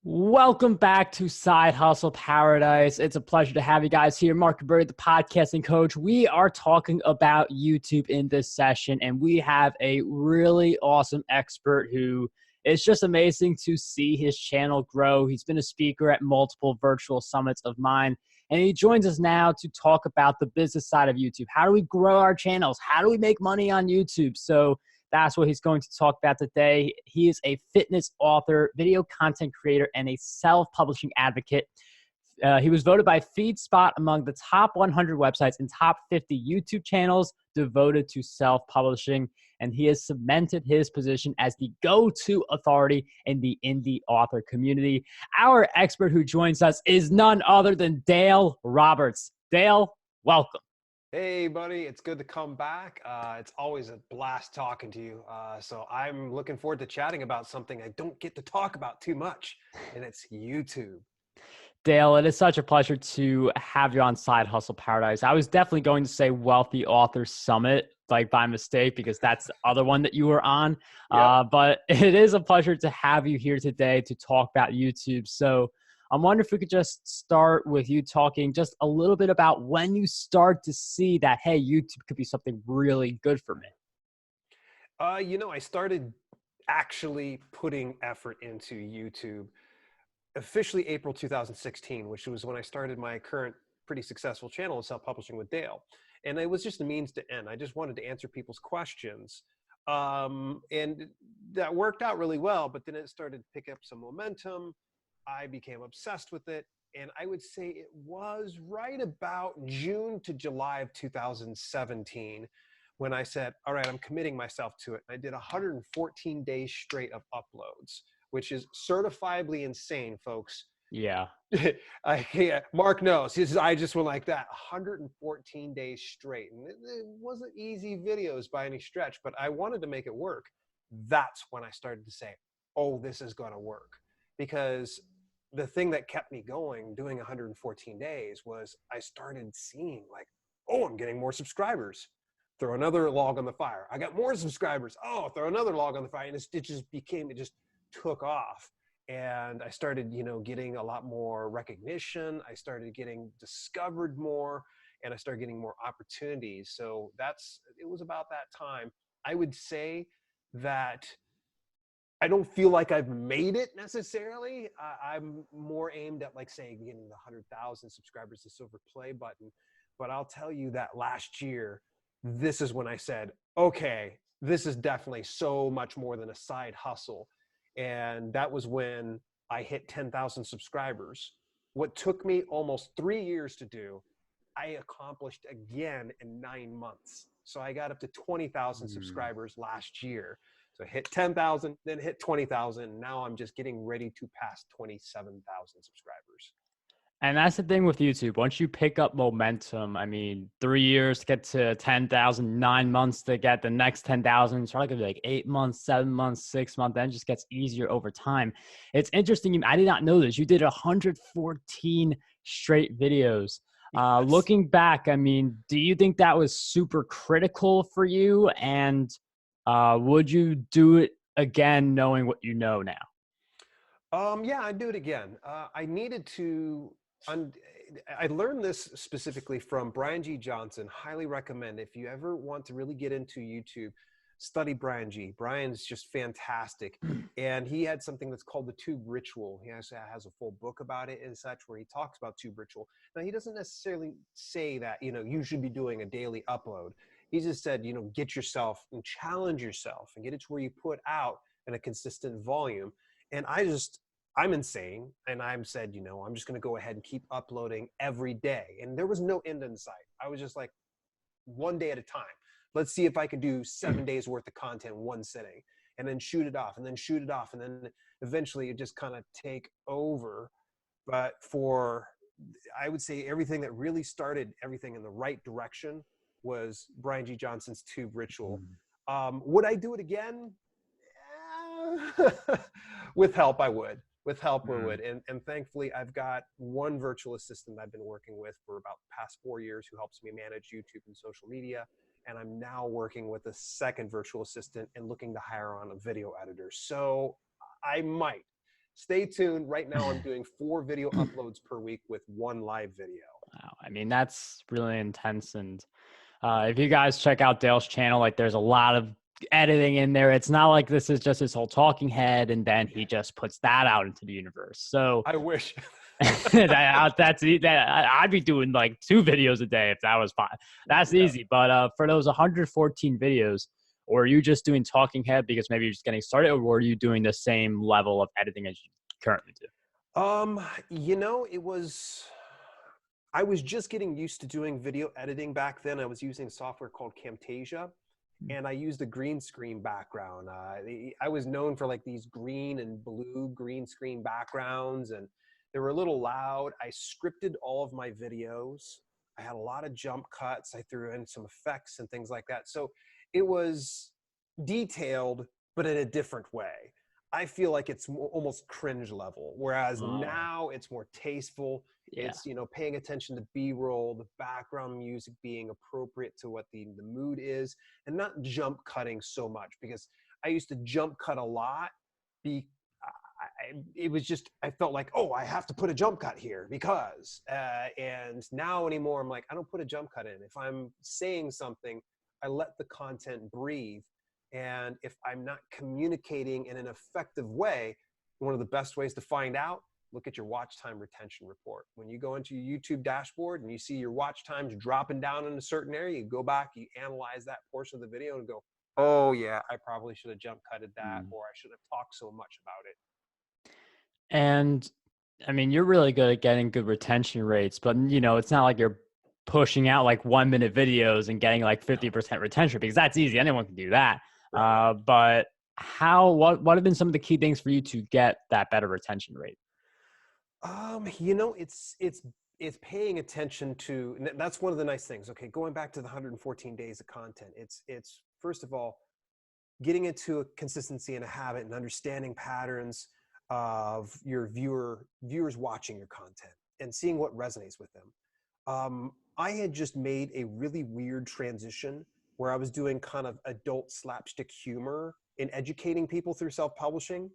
Welcome back to Side Hustle Paradise. It's a pleasure to have you guys here. Marc, Guberti, the podcasting coach. We are talking about YouTube in this session, and we have a really awesome expert who it's just amazing to see his channel grow. He's been a speaker at multiple virtual summits of mine, and he joins us now to talk about the business side of YouTube. How do we grow our channels? How do we make money on YouTube? So that's what he's going to talk about today. He is a fitness author, video content creator, and a self-publishing advocate. He was voted by FeedSpot among the top 100 websites and top 50 YouTube channels devoted to self-publishing, and he has cemented his position as the go-to authority in the indie author community. Our expert who joins us is none other than Dale Roberts. Dale, welcome. Hey, buddy, it's good to come back. It's always a blast talking to you. So I'm looking forward to chatting about something I don't get to talk about too much, and it's YouTube. Dale, it is such a pleasure to have you on Side Hustle Paradise. I was definitely going to say Wealthy Author Summit, like by mistake, because that's the other one that you were on. Yep. But it is a pleasure to have you here today to talk about YouTube. So I'm wondering if we could just start with you talking just a little bit about when you start to see that, hey, YouTube could be something really good for me. I started actually putting effort into YouTube officially April 2016, which was when I started my current pretty successful channel of Self-Publishing with Dale. And it was just a means to end. I just wanted to answer people's questions. And that worked out really well, but then it started to pick up some momentum. I became obsessed with it. And I would say it was right about June to July of 2017 when I said, all right, I'm committing myself to it. And I did 114 days straight of uploads, which is certifiably insane, folks. Yeah. Mark knows. He says, I just went like that, 114 days straight. And it wasn't easy videos by any stretch, but I wanted to make it work. That's when I started to say, oh, this is going to work. Because the thing that kept me going, doing 114 days, was I started seeing like, oh, I'm getting more subscribers. Throw another log on the fire. I got more subscribers. Oh, throw another log on the fire. And it just took off. And I started, getting a lot more recognition. I started getting discovered more, and I started getting more opportunities. So it was about that time. I would say that I don't feel like I've made it necessarily. I'm more aimed at, like, say, getting the 100,000 subscribers, the silver play button. But I'll tell you that last year, this is when I said, okay, this is definitely so much more than a side hustle. And that was when I hit 10,000 subscribers. What took me almost 3 years to do, I accomplished again in 9 months. So I got up to 20,000 subscribers last year. So I hit 10,000, then hit 20,000. Now I'm just getting ready to pass 27,000 subscribers. And that's the thing with YouTube. Once you pick up momentum, 3 years to get to 10,000, 9 months to get the next 10,000. It's probably gonna be like 8 months, 7 months, 6 months. Then it just gets easier over time. It's interesting. I did not know this. You did 114 straight videos. Yes. Looking back, do you think that was super critical for you? And would you do it again, knowing what you know now? Yeah, I'd do it again. I needed to. I learned this specifically from Brian G. Johnson. Highly recommend, if you ever want to really get into YouTube, study Brian G. Brian's just fantastic. And he had something that's called the tube ritual. He has a full book about it and such, where he talks about tube ritual. Now, he doesn't necessarily say that, you should be doing a daily upload. He just said, get yourself and challenge yourself and get it to where you put out in a consistent volume. And I'm insane. And I said, I'm just going to go ahead and keep uploading every day. And there was no end in sight. I was just like, one day at a time. Let's see if I can do 7 days worth of content in one sitting, and then shoot it off, and then shoot it off. And then eventually it just kind of take over. But I would say everything that really started everything in the right direction was Brian G. Johnson's tube ritual. Would I do it again? With help, I would. With help, we would. And thankfully, I've got one virtual assistant I've been working with for about the past 4 years who helps me manage YouTube and social media. And I'm now working with a second virtual assistant and looking to hire on a video editor. So I might. stay tuned. Right now, I'm doing 4 video uploads per week with 1 live video. Wow. I mean, that's really intense. And if you guys check out Dale's channel, like there's a lot of editing in there. It's not like this is just his whole talking head and then he just puts that out into the universe. So I wish. I'd be doing like 2 videos a day if that was fine. That's easy. But for those 114 videos, or are you just doing talking head because maybe you're just getting started, or were you doing the same level of editing as you currently do? You know, I was just getting used to doing video editing back then. I was using software called Camtasia, and I used a green screen background. I was known for like these green and blue green screen backgrounds, and they were a little loud. I scripted all of my videos. I had a lot of jump cuts. I threw in some effects and things like that. So it was detailed, but in a different way. I feel like it's almost cringe level, whereas now it's more tasteful. Yeah. It's, you know, paying attention to B-roll, the background music being appropriate to what the mood is, and not jump cutting so much, because I used to jump cut a lot. It was just, I felt like, oh, I have to put a jump cut here because, and now anymore, I'm like, I don't put a jump cut in. If I'm saying something, I let the content breathe. And if I'm not communicating in an effective way, one of the best ways to find out, look at your watch time retention report. When you go into your YouTube dashboard and you see your watch times dropping down in a certain area, you go back, you analyze that portion of the video and go, oh yeah, I probably should have jump cutted that, or I should have talked so much about it. And I mean, you're really good at getting good retention rates, but you know, it's not like you're pushing out like 1-minute videos and getting like 50% retention, because that's easy. Anyone can do that. Right. But what have been some of the key things for you to get that better retention rate? You know, it's paying attention to, that's one of the nice things. Okay, going back to the 114 days of content, it's first of all, getting into a consistency and a habit and understanding patterns of your viewers watching your content and seeing what resonates with them. I had just made a really weird transition where I was doing kind of adult slapstick humor in educating people through self-publishing.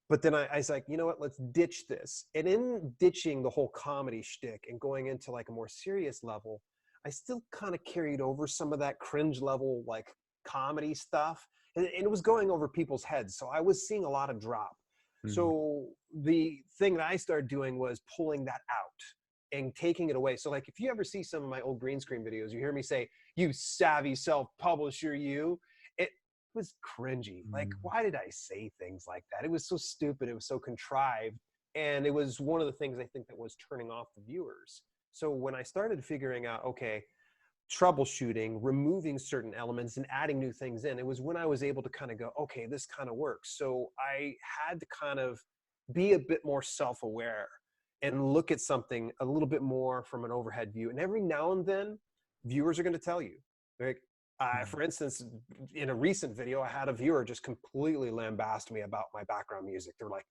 But then I was like, you know what, let's ditch this. And in ditching the whole comedy shtick and going into like a more serious level, I still kind of carried over some of that cringe level, like comedy stuff. And it was going over people's heads. So I was seeing a lot of drop. So the thing that I started doing was pulling that out and taking it away. So like, if you ever see some of my old green screen videos, you hear me say, you savvy self-publisher, you, it was cringy. Like, why did I say things like that? It was so stupid. It was so contrived. And it was one of the things I think that was turning off the viewers. So when I started figuring out, okay, troubleshooting, removing certain elements and adding new things in, it was when I was able to kind of go, okay, this kind of works. So I had to kind of be a bit more self-aware and look at something a little bit more from an overhead view. And every now and then, viewers are going to tell you. Like, for instance, in a recent video, I had a viewer just completely lambast me about my background music. They're like,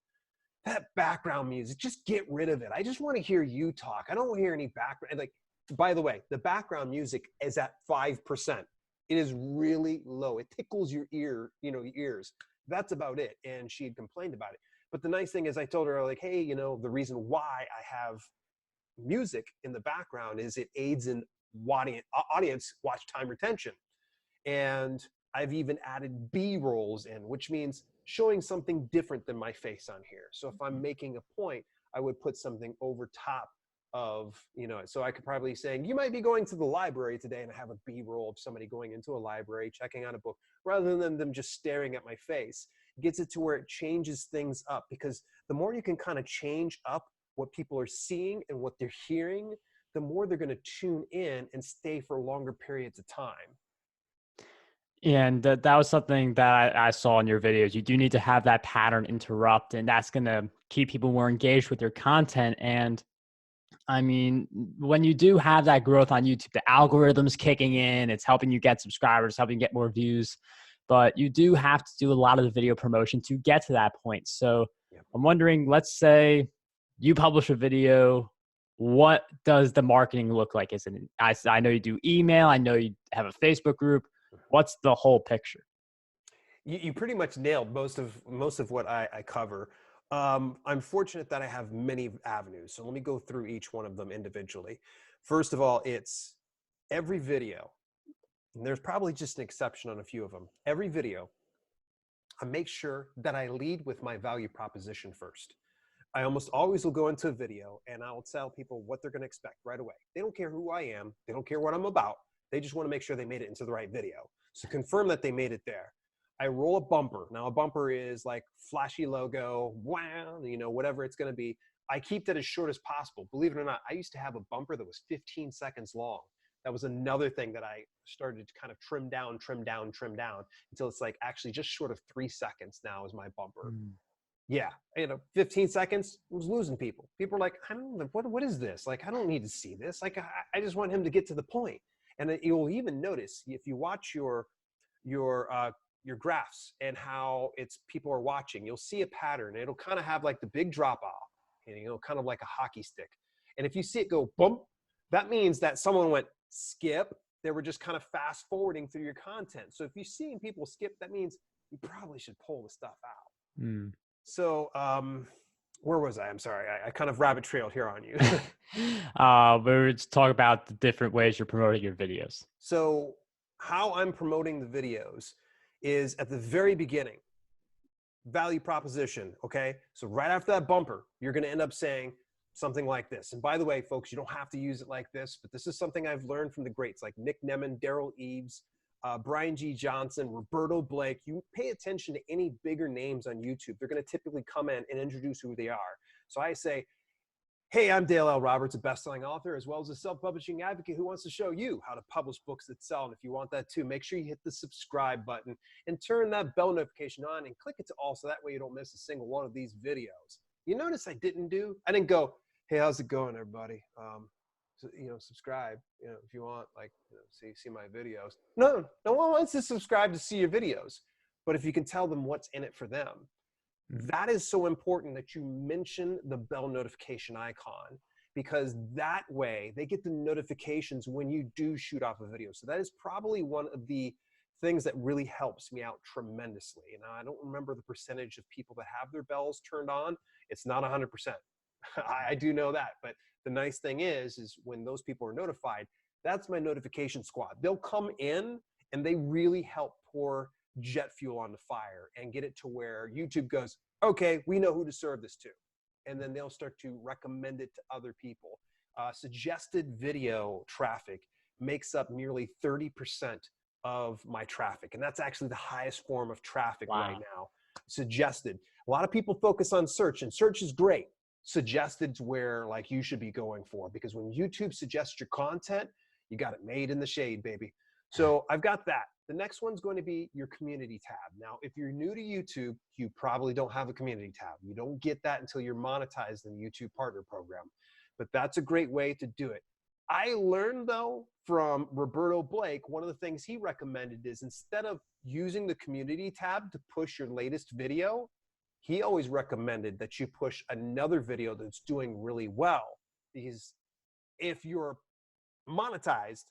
that background music, just get rid of it. I just want to hear you talk. I don't want to hear any background. Like, by the way, the background music is at 5%. It is really low. It tickles your ear, you know, your ears. That's about it. And she had complained about it. But the nice thing is I told her, like, hey, you know, the reason why I have music in the background is it aids in audience watch time retention. And I've even added B-rolls in, which means showing something different than my face on here. So if I'm making a point, I would put something over top of, you know, so I could probably say, you might be going to the library today, and I have a B-roll of somebody going into a library, checking out a book, rather than them just staring at my face. It gets it to where it changes things up, because the more you can kind of change up what people are seeing and what they're hearing, the more they're going to tune in and stay for longer periods of time. And that was something that I saw in your videos. You do need to have that pattern interrupt, and that's going to keep people more engaged with your content. And I mean, when you do have that growth on YouTube, the algorithm's kicking in, it's helping you get subscribers, helping you get more views, but you do have to do a lot of the video promotion to get to that point. So I'm wondering, let's say you publish a video, what does the marketing look like? Is it, I know you do email, I know you have a Facebook group. What's the whole picture? You pretty much nailed most of what I cover. I'm fortunate that I have many avenues. So let me go through each one of them individually. First of all, it's every video, and there's probably just an exception on a few of them. Every video, I make sure that I lead with my value proposition first. I almost always will go into a video and I'll tell people what they're going to expect right away. They don't care who I am. They don't care what I'm about. They just want to make sure they made it into the right video. So confirm that they made it there. I roll a bumper. Now a bumper is like flashy logo, wow, whatever it's going to be. I keep that as short as possible. Believe it or not, I used to have a bumper that was 15 seconds long. That was another thing that I started to kind of trim down until it's like actually just short of 3 seconds now is my bumper. Yeah, 15 seconds was losing people. People are like, I don't know, what is this? Like, I don't need to see this. Like, I just want him to get to the point. And you'll even notice if you watch your graphs and how it's people are watching, you'll see a pattern. It'll kind of have like the big drop off, and kind of like a hockey stick. And if you see it go bump, that means that someone went skip. They were just kind of fast forwarding through your content. So if you're seeing people skip, that means you probably should pull the stuff out. So where was I? I'm sorry. I kind of rabbit trailed here on you. We were just talking about the different ways you're promoting your videos. So how I'm promoting the videos is at the very beginning, value proposition, okay? So right after that bumper, you're going to end up saying something like this. And by the way, folks, you don't have to use it like this, but this is something I've learned from the greats like Nick Nemeth, Daryl Eves, Brian G. Johnson, Roberto Blake. You pay attention to any bigger names on YouTube. They're going to typically come in and introduce who they are. So I say, hey, I'm Dale L. Roberts, a best-selling author, as well as a self-publishing advocate who wants to show you how to publish books that sell. And if you want that too, make sure you hit the subscribe button and turn that bell notification on and click it to all so that way you don't miss a single one of these videos. You notice I didn't go, hey, how's it going, everybody? Subscribe, if you want, like, see my videos. No one wants to subscribe to see your videos. But if you can tell them what's in it for them, that is so important that you mention the bell notification icon, because that way they get the notifications when you do shoot off a video. So that is probably one of the things that really helps me out tremendously. Now, I don't remember the percentage of people that have their bells turned on. It's not 100%. I do know that, but the nice thing is when those people are notified, that's my notification squad. They'll come in and they really help pour jet fuel on the fire and get it to where YouTube goes, okay, we know who to serve this to. And then they'll start to recommend it to other people. Suggested video traffic makes up nearly 30% of my traffic. And that's actually the highest form of traffic right now. Suggested. A lot of people focus on search, and search is great. Suggested's where like you should be going for, because when YouTube suggests your content, you got it made in the shade, baby. So I've got that. The next one's going to be your community tab. Now, if you're new to YouTube, you probably don't have a community tab. You don't get that until you're monetized in the YouTube Partner Program. But that's a great way to do it. I learned, though, from Roberto Blake, one of the things he recommended is instead of using the community tab to push your latest video, he always recommended that you push another video that's doing really well. Because if you're monetized,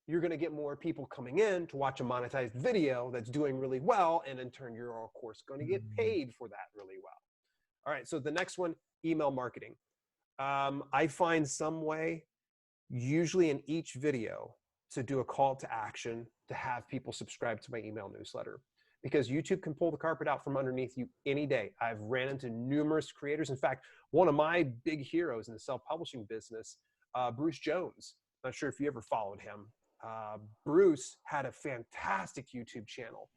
you're going to get more people coming in to watch a monetized video that's doing really well. And in turn, you're, of course, going to get paid for that really well. All right, so the next one, email marketing. I find some way, usually in each video, to do a call to action to have people subscribe to my email newsletter. Because YouTube can pull the carpet out from underneath you any day. I've ran into numerous creators. In fact, one of my big heroes in the self-publishing business, Bruce Jones. Not sure if you ever followed him. Bruce had a fantastic YouTube channel.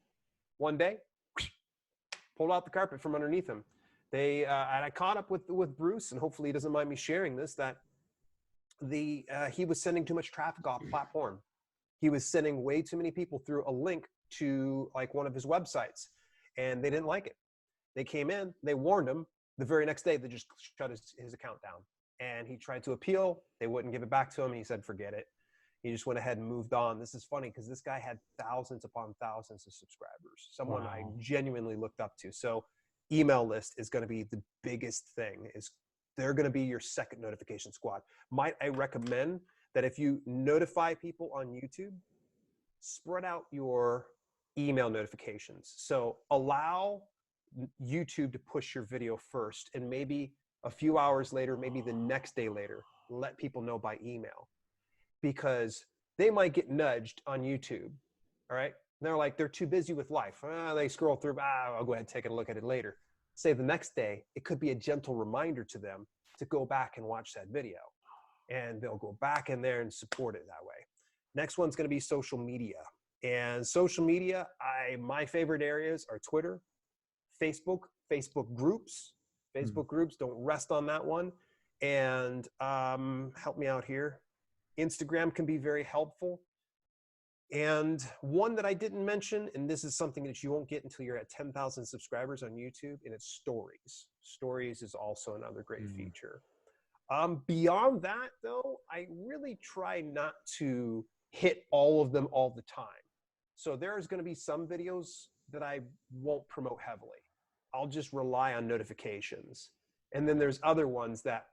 One day, pulled out the carpet from underneath him. And I caught up with Bruce, and hopefully he doesn't mind me sharing this, that he was sending too much traffic off platform. He was sending way too many people through a link to like one of his websites, and they didn't like it. They came in, they warned him. The very next day, they just shut his account down. And he tried to appeal. They wouldn't give it back to him. He said, forget it. He just went ahead and moved on. This is funny because this guy had thousands upon thousands of subscribers, someone I genuinely looked up to. So email list is going to be the biggest thing. They're going to be your second notification squad. Might I recommend that if you notify people on YouTube, spread out your email notifications. So allow YouTube to push your video first, and maybe a few hours later, maybe the next day later, let people know by email, because they might get nudged on YouTube. All right. And they're like, they're too busy with life. They scroll through, I'll go ahead and take a look at it later. Say the next day, it could be a gentle reminder to them to go back and watch that video. And they'll go back in there and support it that way. Next one's going to be social media. And social media, my favorite areas are Twitter, Facebook groups. Facebook groups, don't rest on that one. And help me out here. Instagram can be very helpful. And one that I didn't mention, and this is something that you won't get until you're at 10,000 subscribers on YouTube, and it's stories. Stories is also another great feature. Beyond that, though, I really try not to hit all of them all the time. So there's going to be some videos that I won't promote heavily. I'll just rely on notifications. And then there's other ones that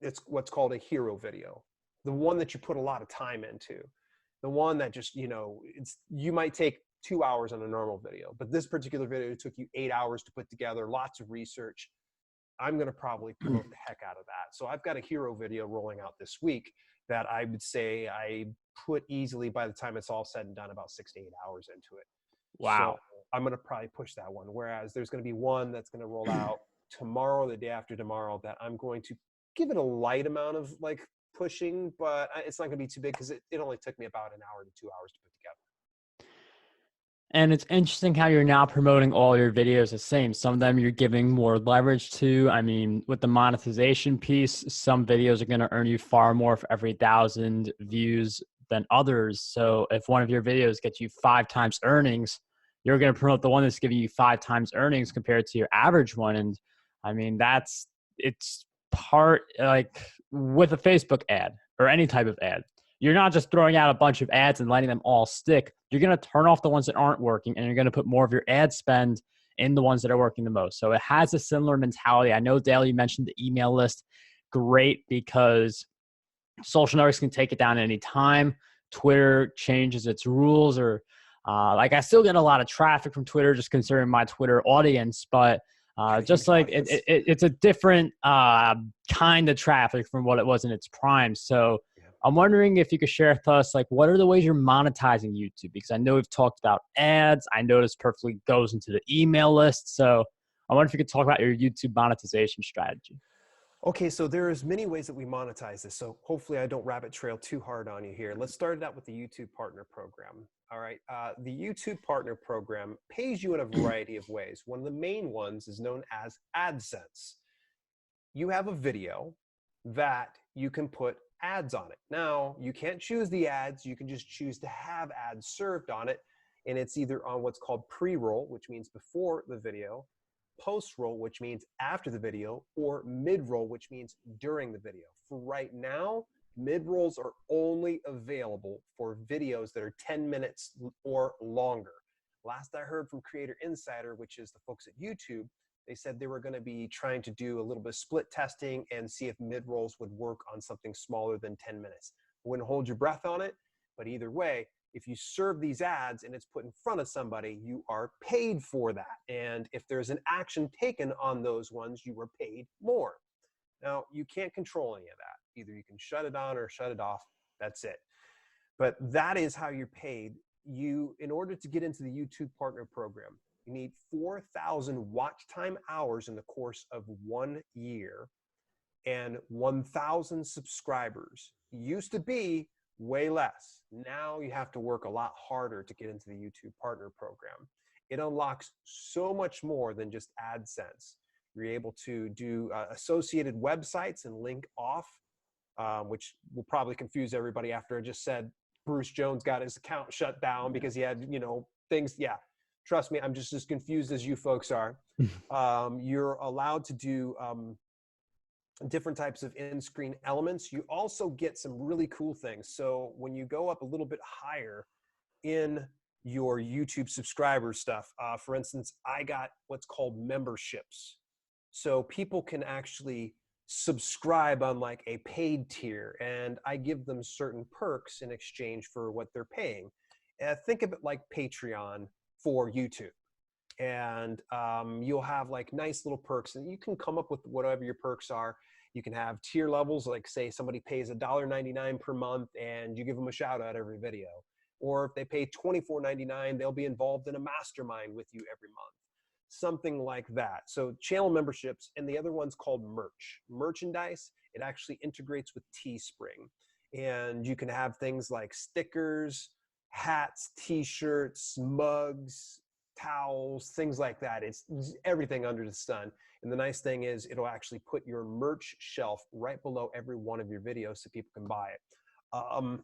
it's what's called a hero video. The one that you put a lot of time into. The one that just, you might take 2 hours on a normal video, but this particular video took you 8 hours to put together, lots of research. I'm going to probably promote the heck out of that. So I've got a hero video rolling out this week that I would say I put easily, by the time it's all said and done, about 6 to 8 hours into it. Wow. So I'm going to probably push that one. Whereas there's going to be one that's going to roll out tomorrow, the day after tomorrow, that I'm going to give it a light amount of pushing, but it's not going to be too big because it only took me about an hour to 2 hours to put together. And it's interesting how you're now promoting all your videos the same. Some of them you're giving more leverage to. I mean, with the monetization piece, some videos are going to earn you far more for every 1,000 views than others. So if one of your videos gets you 5 times earnings, you're going to promote the one that's giving you 5 times earnings compared to your average one. And I mean, it's part like with a Facebook ad or any type of ad. You're not just throwing out a bunch of ads and letting them all stick. You're going to turn off the ones that aren't working, and you're going to put more of your ad spend in the ones that are working the most. So it has a similar mentality. I know, Dale, you mentioned the email list. Great, because social networks can take it down at any time. Twitter changes its rules, or I still get a lot of traffic from Twitter just considering my Twitter audience, but just like it's a different kind of traffic from what it was in its prime. So I'm wondering if you could share with us, what are the ways you're monetizing YouTube? Because I know we've talked about ads. I know this perfectly goes into the email list. So I wonder if you could talk about your YouTube monetization strategy. Okay, so there's many ways that we monetize this. So hopefully I don't rabbit trail too hard on you here. Let's start it out with the YouTube Partner Program. All right, the YouTube Partner Program pays you in a variety of ways. One of the main ones is known as AdSense. You have a video that you can put ads on it. Now, you can't choose the ads. You can just choose to have ads served on it. And it's either on what's called pre-roll, which means before the video, post-roll, which means after the video, or mid-roll, which means during the video. For right now, mid-rolls are only available for videos that are 10 minutes or longer. Last I heard from Creator Insider, which is the folks at YouTube, they said they were going to be trying to do a little bit of split testing and see if mid-rolls would work on something smaller than 10 minutes. I wouldn't hold your breath on it, but either way, if you serve these ads and it's put in front of somebody, you are paid for that. And if there's an action taken on those ones, you are paid more. Now, you can't control any of that. Either you can shut it on or shut it off. That's it. But that is how you're paid. In order to get into the YouTube Partner Program, you need 4,000 watch time hours in the course of 1 year and 1,000 subscribers. Used to be way less. Now you have to work a lot harder to get into the YouTube Partner Program. It unlocks so much more than just AdSense. You're able to do associated websites and link off, which will probably confuse everybody after I just said Bruce Jones got his account shut down because he had, things. Yeah. Trust me, I'm just as confused as you folks are. You're allowed to do different types of in-screen elements. You also get some really cool things. So when you go up a little bit higher in your YouTube subscriber stuff, for instance, I got what's called memberships. So people can actually subscribe on a paid tier, and I give them certain perks in exchange for what they're paying. Think of it like Patreon for YouTube. And you'll have like nice little perks, and you can come up with whatever your perks are. You can have tier levels, like say somebody pays $1.99 per month and you give them a shout out every video. Or if they pay $24.99, they'll be involved in a mastermind with you every month. Something like that. So channel memberships, and the other one's called merchandise. It actually integrates with Teespring, and you can have things like stickers, hats, t-shirts, mugs, towels, things like that. It's everything under the sun. And the nice thing is it'll actually put your merch shelf right below every one of your videos so people can buy it.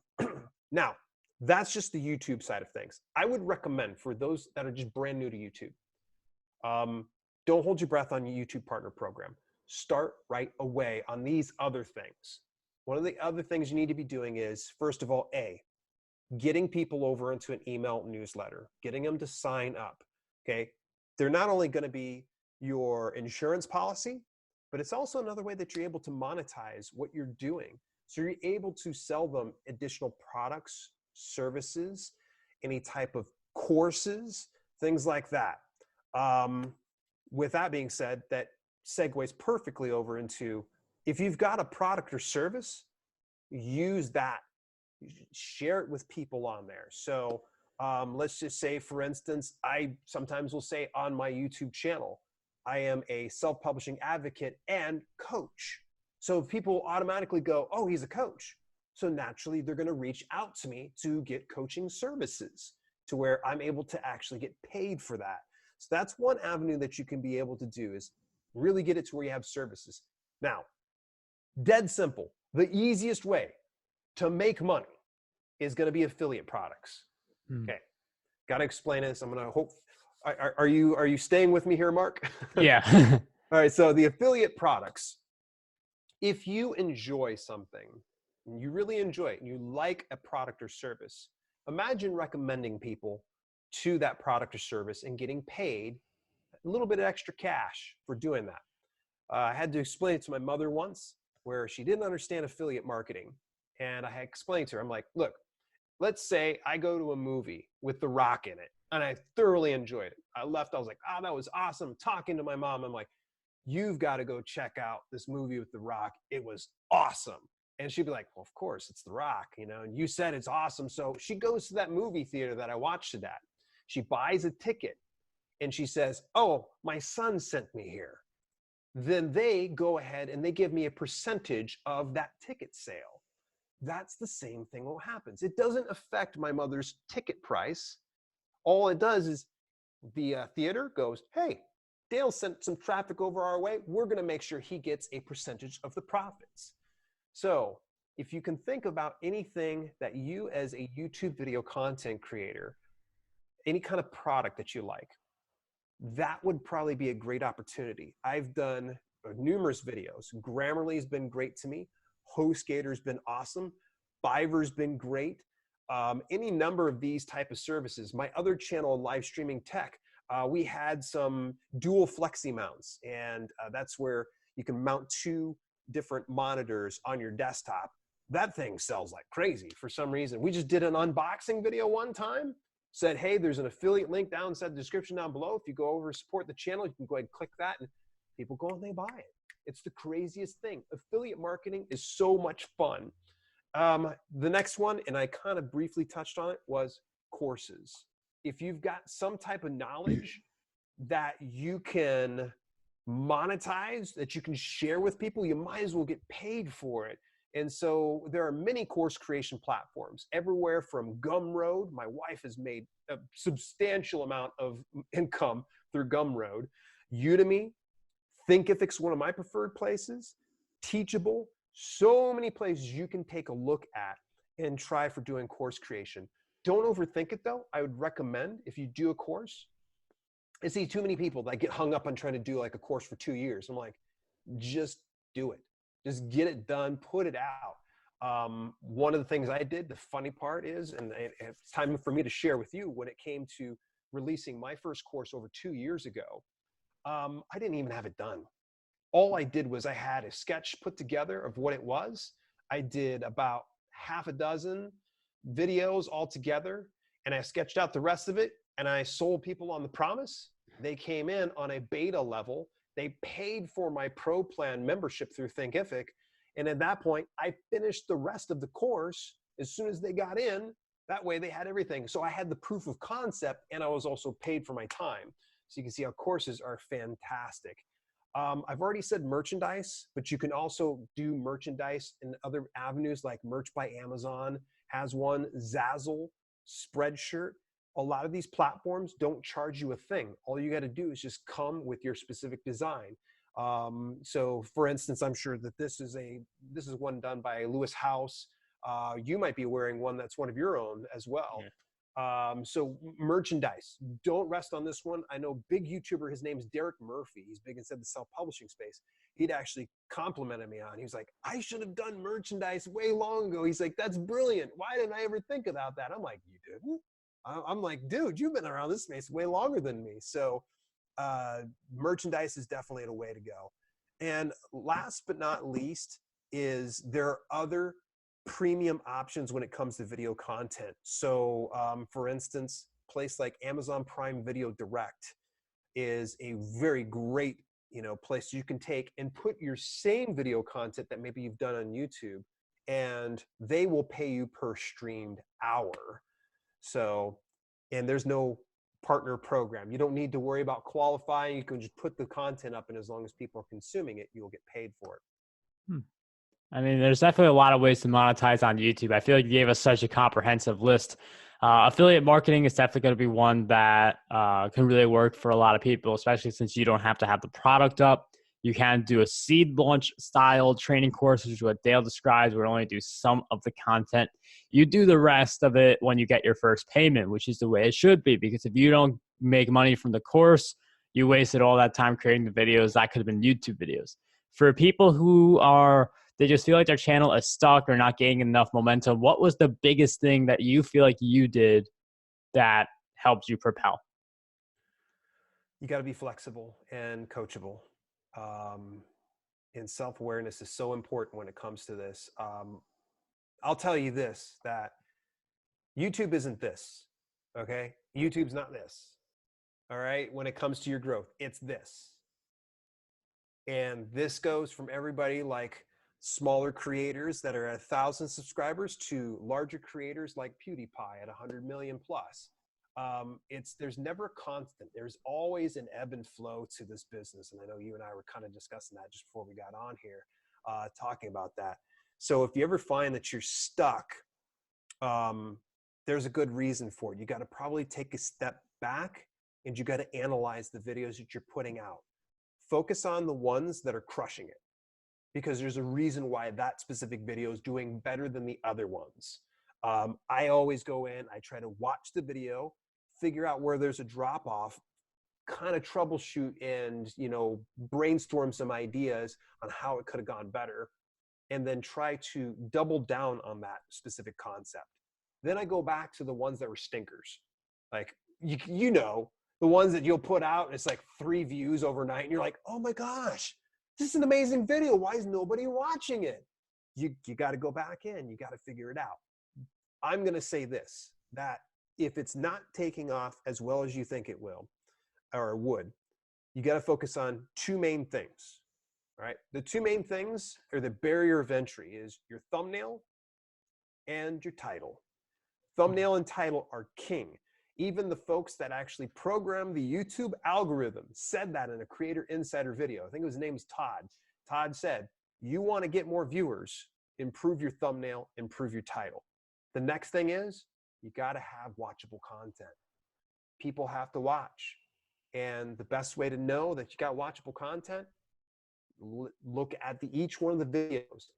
Now, that's just the YouTube side of things. I would recommend for those that are just brand new to YouTube, don't hold your breath on your YouTube partner program. Start right away on these other things. One of the other things you need to be doing is, first of all, getting people over into an email newsletter, getting them to sign up, okay? They're not only gonna be your insurance policy, but it's also another way that you're able to monetize what you're doing. So you're able to sell them additional products, services, any type of courses, things like that. With that being said, that segues perfectly over into, if you've got a product or service, use that. Share it with people on there. So let's just say, for instance, I sometimes will say on my YouTube channel, I am a self-publishing advocate and coach. So people automatically go, oh, he's a coach. So naturally, they're going to reach out to me to get coaching services, to where I'm able to actually get paid for that. So that's one avenue that you can be able to do, is really get it to where you have services. Now, dead simple, the easiest way to make money is going to be affiliate products. Okay. Got to explain this. I'm going to hope, are you staying with me here, Mark? Yeah. All right. So the affiliate products, if you enjoy something, and you really enjoy it, and you like a product or service, imagine recommending people to that product or service and getting paid a little bit of extra cash for doing that. I had to explain it to my mother once, where she didn't understand affiliate marketing. And I had explained to her, I'm like, look, let's say I go to a movie with The Rock in it and I thoroughly enjoyed it. I left, I was like, oh, that was awesome. Talking to my mom, I'm like, you've got to go check out this movie with The Rock. It was awesome. And she'd be like, well, of course, it's The Rock, you know, and you said it's awesome. So she goes to that movie theater that I watched it at. She buys a ticket and she says, oh, my son sent me here. Then they go ahead and they give me a percentage of that ticket sale. That's the same thing what happens. It doesn't affect my mother's ticket price. All it does is the theater goes, hey, Dale sent some traffic over our way. We're going to make sure he gets a percentage of the profits. So if you can think about anything that you as a YouTube video content creator, any kind of product that you like, that would probably be a great opportunity. I've done numerous videos. Grammarly's been great to me. HostGator's been awesome. Fiverr's been great. Any number of these type of services. My other channel, Live Streaming Tech, we had some dual flexi mounts, and that's where you can mount 2 different monitors on your desktop. That thing sells like crazy for some reason. We just did an unboxing video one time, said, hey, there's an affiliate link down inside the description down below. If you go over support the channel, you can go ahead and click that, and people go and they buy it. It's the craziest thing. Affiliate marketing is so much fun. The next one, and I kind of briefly touched on it, was courses. If you've got some type of knowledge that you can monetize, that you can share with people, you might as well get paid for it. And so there are many course creation platforms everywhere from Gumroad. My wife has made a substantial amount of income through Gumroad. Udemy, Thinkific's one of my preferred places. Teachable, so many places you can take a look at and try for doing course creation. Don't overthink it though. I would recommend, if you do a course, I see too many people that get hung up on trying to do like a course for 2 years. I'm like, just do it. Just get it done, put it out. One of the things I did, the funny part is, and it's time for me to share with you, when it came to releasing my first course over 2 years ago, I didn't even have it done. All I did was I had a sketch put together of what it was. I did about half a dozen videos all together, and I sketched out the rest of it, and I sold people on the promise. They came in on a beta level. They paid for my pro plan membership through Thinkific. And at that point, I finished the rest of the course as soon as they got in. That way they had everything. So I had the proof of concept, and I was also paid for my time. So you can see how courses are fantastic. I've already said merchandise, but you can also do merchandise in other avenues, like Merch by Amazon has one, Zazzle, Spreadshirt. A lot of these platforms don't charge you a thing. All you got to do is just come with your specific design. So for instance, I'm sure that this is one done by Lewis House. You might be wearing one that's one of your own as well. Yeah. So merchandise, don't rest on this one. I know big YouTuber, his name's Derek Murphy. He's big inside the self-publishing space. He'd actually complimented me on, he was like, I should have done merchandise way long ago. He's like, that's brilliant. Why didn't I ever think about that? I'm like, you didn't? I'm like, dude, you've been around this space way longer than me. So merchandise is definitely a way to go. And last but not least is there are other premium options when it comes to video content. So for instance, a place like Amazon Prime Video Direct is a very great place you can take and put your same video content that maybe you've done on YouTube, and they will pay you per streamed hour. So, and there's no partner program. You don't need to worry about qualifying. You can just put the content up, and as long as people are consuming it, you'll get paid for it. I mean, there's definitely a lot of ways to monetize on YouTube. I feel like you gave us such a comprehensive list. Affiliate marketing is definitely going to be one that can really work for a lot of people, especially since you don't have to have the product up. You can do a seed launch style training course, which is what Dale describes, where you only do some of the content. You do the rest of it when you get your first payment, which is the way it should be. Because if you don't make money from the course, you wasted all that time creating the videos. That could have been YouTube videos. For people who they just feel like their channel is stuck or not gaining enough momentum, what was the biggest thing that you feel like you did that helped you propel? You got to be flexible and coachable. And self-awareness is so important when it comes to this. I'll tell you this, that YouTube isn't this, okay? YouTube's not this, all right? When it comes to your growth, it's this. And this goes from everybody like smaller creators that are at 1,000 subscribers to larger creators like PewDiePie at 100 million plus. There's never a constant. There's always an ebb and flow to this business. And I know you and I were kind of discussing that just before we got on here, talking about that. So if you ever find that you're stuck, there's a good reason for it. You got to probably take a step back, and you got to analyze the videos that you're putting out. Focus on the ones that are crushing it, because there's a reason why that specific video is doing better than the other ones. I always go in, I try to watch the video, figure out where there's a drop off, kind of troubleshoot and, brainstorm some ideas on how it could have gone better, and then try to double down on that specific concept. Then I go back to the ones that were stinkers. Like, the ones that you'll put out and it's like 3 views overnight and you're like, oh my gosh, this is an amazing video. Why is nobody watching it? You got to go back in, you got to figure it out. I'm going to say this, that if it's not taking off as well as you think it will or would, you got to focus on 2 main things. All right. The 2 main things are the barrier of entry is your thumbnail and your title. Thumbnail and title are king. Even the folks that actually program the YouTube algorithm said that in a Creator Insider video. I think his name's Todd. Todd said, you want to get more viewers, improve your thumbnail, improve your title. The next thing is you got to have watchable content. People have to watch. And the best way to know that you got watchable content, look at each one of the videos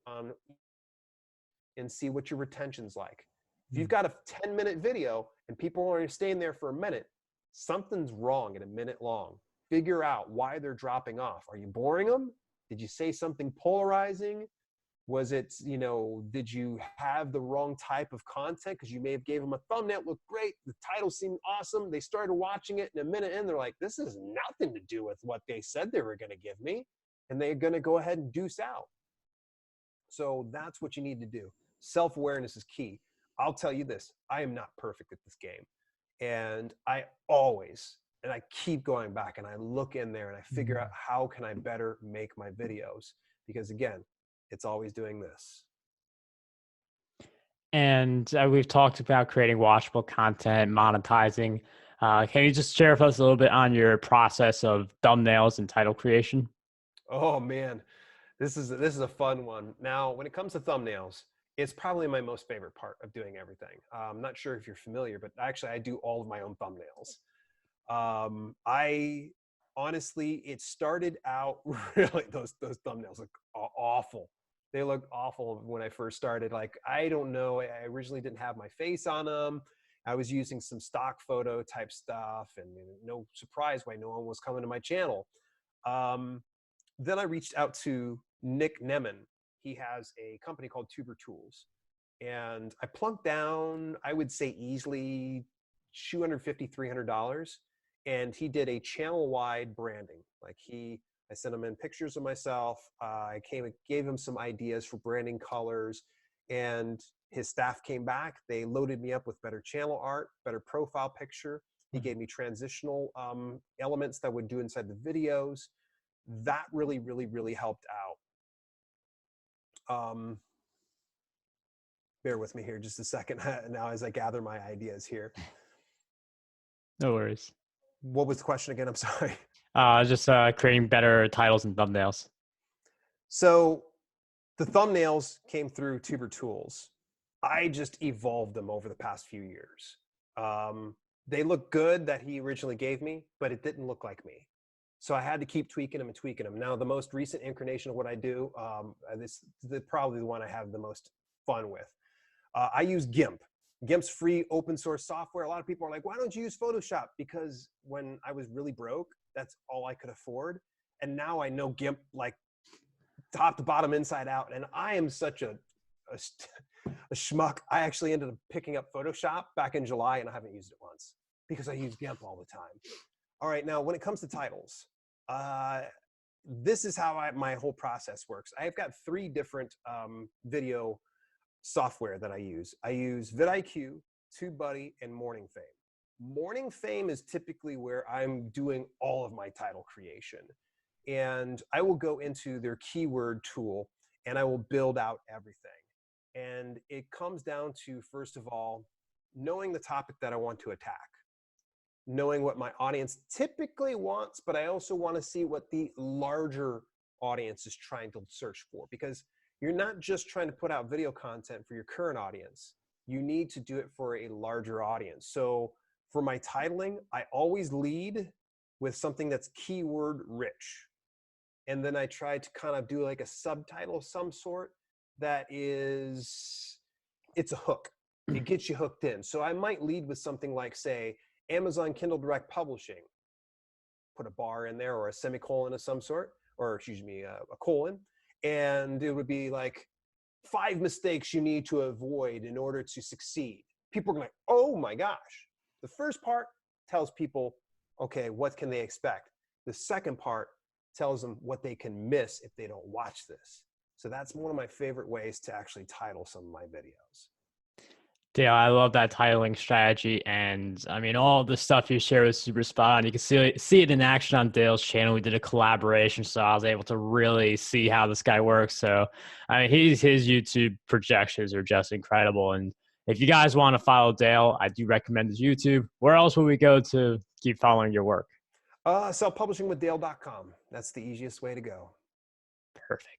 and see what your retention's like. If you've got a 10-minute video and people are staying there for a minute, something's wrong at a minute long. Figure out why they're dropping off. Are you boring them? Did you say something polarizing? Was it, did you have the wrong type of content? Because you may have gave them a thumbnail, looked great, the title seemed awesome. They started watching it, and a minute in, they're like, this has nothing to do with what they said they were going to give me. And they're going to go ahead and deuce out. So that's what you need to do. Self-awareness is key. I'll tell you this, I am not perfect at this game. And I always And I keep going back and I look in there and I figure out how can I better make my videos? Because again, it's always doing this. And we've talked about creating watchable content, monetizing. Can you just share with us a little bit on your process of thumbnails and title creation? Oh man, this is a fun one. Now, when it comes to thumbnails, it's probably my most favorite part of doing everything. I'm not sure if you're familiar, but actually I do all of my own thumbnails. I honestly, it started out really, those thumbnails look awful. They look awful when I first started. Like, I don't know, I originally didn't have my face on them. I was using some stock photo type stuff, and no surprise why no one was coming to my channel. Um, then I reached out to Nick Nemen. He has a company called Tuber Tools. And I plunked down, I would say easily $250, $300. And he did a channel-wide branding. Like I sent him in pictures of myself. I gave him some ideas for branding colors. And his staff came back. They loaded me up with better channel art, better profile picture. He gave me transitional elements that I would do inside the videos. That really, really, really helped out. Bear with me here just a second now as I gather my ideas here. No worries. What was the question again? I'm sorry. Just creating better titles and thumbnails. So the thumbnails came through Tuber Tools. I just evolved them over the past few years. They look good that he originally gave me, but it didn't look like me. So I had to keep tweaking them and tweaking them. Now, the most recent incarnation of what I do, this is probably the one I have the most fun with. I use GIMP. GIMP's free open source software. A lot of people are like, why don't you use Photoshop? Because when I was really broke, that's all I could afford. And now I know GIMP like top to bottom, inside out. And I am such a schmuck. I actually ended up picking up Photoshop back in July, and I haven't used it once because I use GIMP all the time. All right, now when it comes to titles, this is how my whole process works. I've got 3 different video software that I use. I use vidIQ, TubeBuddy, and Morning Fame. Morning Fame is typically where I'm doing all of my title creation. And I will go into their keyword tool and I will build out everything. And it comes down to, first of all, knowing the topic that I want to attack, knowing what my audience typically wants, but I also want to see what the larger audience is trying to search for, because you're not just trying to put out video content for your current audience. You need to do it for a larger audience. So for my titling, I always lead with something that's keyword rich. And then I try to kind of do like a subtitle of some sort that is, it's a hook. It gets you hooked in. So I might lead with something like, say, Amazon Kindle Direct Publishing. Put a bar in there or a semicolon of some sort, or excuse me, a colon. And it would be like 5 mistakes you need to avoid in order to succeed. People are like, oh my gosh. The first part tells people, okay, what can they expect? The second part tells them what they can miss if they don't watch this. So that's one of my favorite ways to actually title some of my videos. Dale, I love that titling strategy. And I mean, all the stuff you share was super spot on. You can see it in action on Dale's channel. We did a collaboration, so I was able to really see how this guy works. So, I mean, his YouTube projections are just incredible. And if you guys want to follow Dale, I do recommend his YouTube. Where else would we go to keep following your work? Selfpublishingwithdale.com. That's the easiest way to go. Perfect.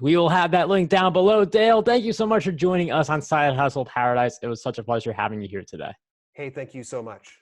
We will have that link down below. Dale, thank you so much for joining us on Side Hustle Paradise. It was such a pleasure having you here today. Hey, thank you so much.